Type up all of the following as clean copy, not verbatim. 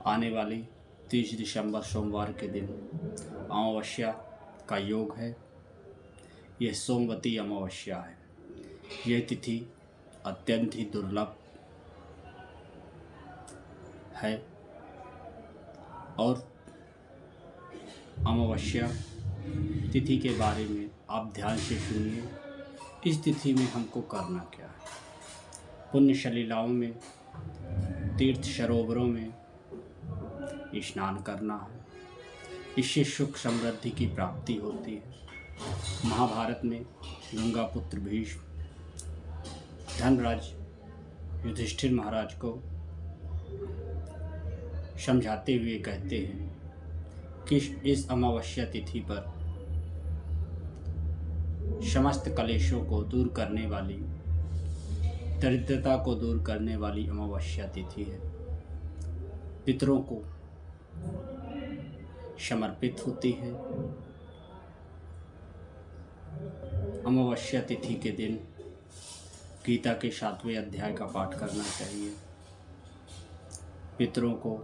आने वाली 30 दिसंबर सोमवार के दिन अमावस्या का योग है। यह सोमवती अमावस्या है। यह तिथि अत्यंत ही दुर्लभ है और अमावस्या तिथि के बारे में आप ध्यान से सुनिए। इस तिथि में हमको करना क्या है? पुण्य सलिलाओं में, तीर्थ सरोवरों में स्नान करना है। इससे सुख समृद्धि की प्राप्ति होती है। महाभारत में गंगा पुत्र भीष्म धनराज युधिष्ठिर महाराज को समझाते हुए कहते हैं कि इस अमावस्या तिथि पर समस्त कलेशों को दूर करने वाली, दरिद्रता को दूर करने वाली अमावस्या तिथि है। पितरों को समर्पित होती है। अमावस्या तिथि के दिन गीता के 7वें अध्याय का पाठ करना चाहिए। पितरों को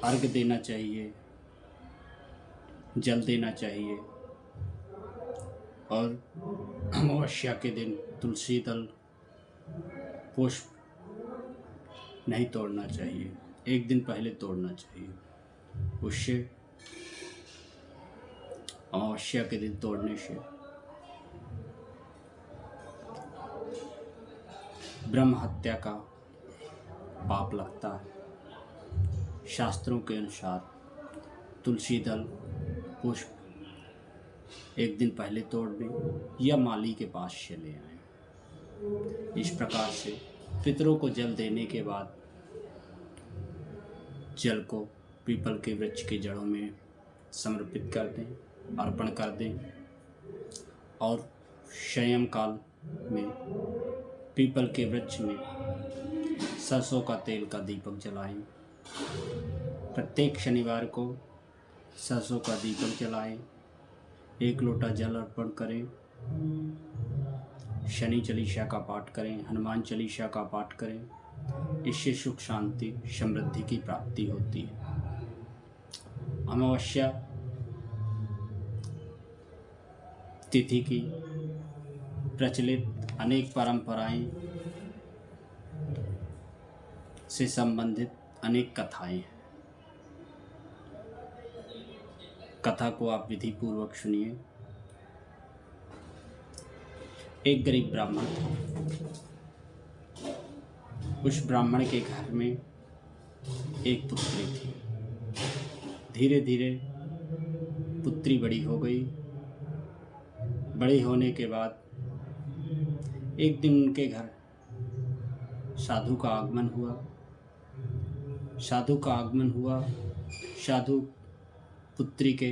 अर्घ्य देना चाहिए, जल देना चाहिए और अमावस्या के दिन तुलसी दल, पुष्प नहीं तोड़ना चाहिए। एक दिन पहले तोड़ना चाहिए। उससे अमावस्या के दिन तोड़ने से ब्रह्म हत्या का पाप लगता है। शास्त्रों के अनुसार तुलसी दल, पुष्प एक दिन पहले तोड़ दें या माली के पास चले आएं। इस प्रकार से पितरों को जल देने के बाद जल को पीपल के वृक्ष की जड़ों में समर्पित कर दें, अर्पण कर दें और शयन काल में पीपल के वृक्ष में सरसों का तेल का दीपक जलाएं। प्रत्येक शनिवार को सरसों का दीपक जलाएं, 1 लोटा जल अर्पण करें, शनि चालीसा का पाठ करें, हनुमान चालीसा का पाठ करें। इससे सुख शांति समृद्धि की प्राप्ति होती है। अमावस्या तिथि की प्रचलित अनेक परंपराएं से संबंधित अनेक कथाएं हैं। कथा को आप विधि पूर्वक सुनिए। एक गरीब ब्राह्मण था। उस ब्राह्मण के घर में एक पुत्री थी। धीरे धीरे पुत्री बड़ी हो गई। बड़ी होने के बाद एक दिन उनके घर साधु का आगमन हुआ। साधु पुत्री के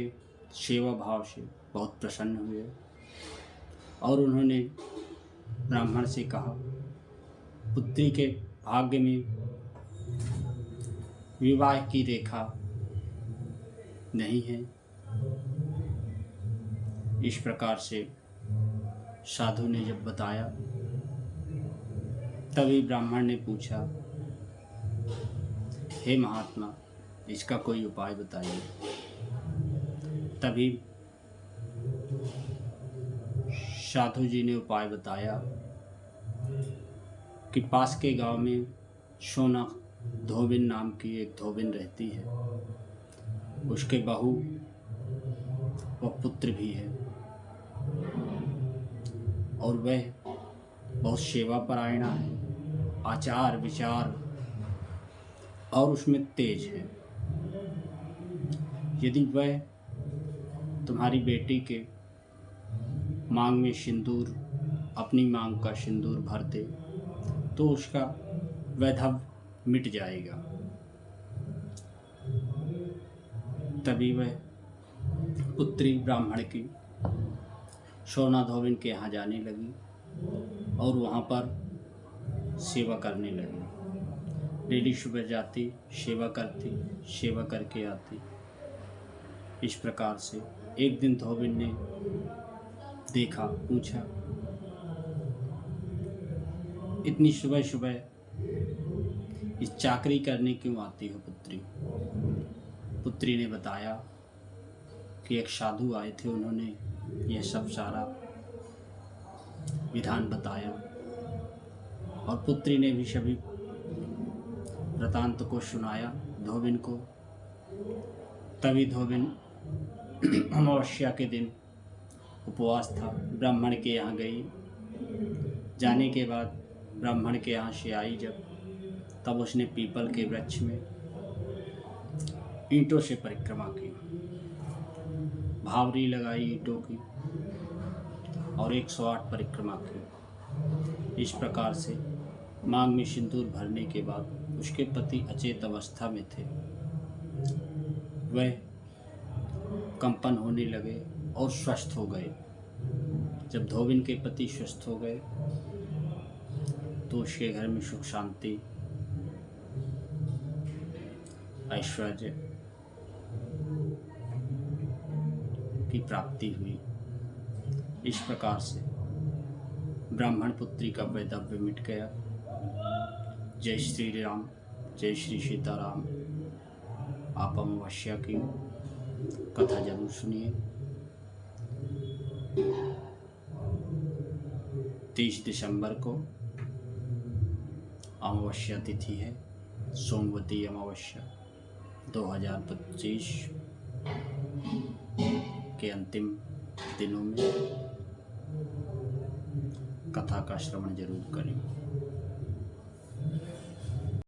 सेवा भाव से बहुत प्रसन्न हुए और उन्होंने ब्राह्मण से कहा, पुत्री के भाग्य में विवाह की रेखा नहीं है। इस प्रकार से साधु ने जब बताया, तभी ब्राह्मण ने पूछा, हे महात्मा, इसका कोई उपाय बताइए। तभी साधु जी ने उपाय बताया कि पास के गांव में सोना धोबिन नाम की एक धोबिन रहती है। उसके बहू व पुत्र भी है और वह बहुत सेवा परायणा है, आचार विचार और उसमें तेज है। यदि वह तुम्हारी बेटी के मांग में सिंदूर, अपनी मांग का सिंदूर भर दे तो उसका वैधव्य मिट जाएगा। तभी वह पुत्री ब्राह्मण की सोना धोबिन के यहाँ जाने लगी और वहाँ पर सेवा करने लगी। डेली सुबह जाती, सेवा करती, सेवा करके आती। इस प्रकार से एक दिन धोबिन ने देखा, पूछा, इतनी सुबह सुबह इस चाकरी करने क्यों आती हो पुत्री? पुत्री ने बताया कि एक साधु आए थे, उन्होंने यह सब सारा विधान बताया और पुत्री ने भी सभी वृतांत को सुनाया धोबिन को। तभी धोबिन अमावस्या के दिन उपवास था, ब्राह्मण के यहाँ गई। जाने के बाद ब्राह्मण के यहाँ से आई जब, तब उसने पीपल के वृक्ष में ईंटों से परिक्रमा की, भावरी लगाई ईंटों की और 108 परिक्रमा की। इस प्रकार से मांग में सिंदूर भरने के बाद उसके पति अचेत अवस्था में थे। वह कंपन होने लगे और स्वस्थ हो गए। जब धोबिन के पति स्वस्थ हो गए तो उसके घर में सुख शांति ऐश्वर्य की प्राप्ति हुई। इस प्रकार से ब्राह्मण पुत्री का वैधव्य मिट गया। जय श्री राम, जय श्री सीताराम। आप अमावस्या की कथा जरूर सुनिए। 30 दिसंबर को अमावस्या तिथि है, सोमवती अमावस्या 2025 के अंतिम दिनों में कथा का श्रवण जरूर करें।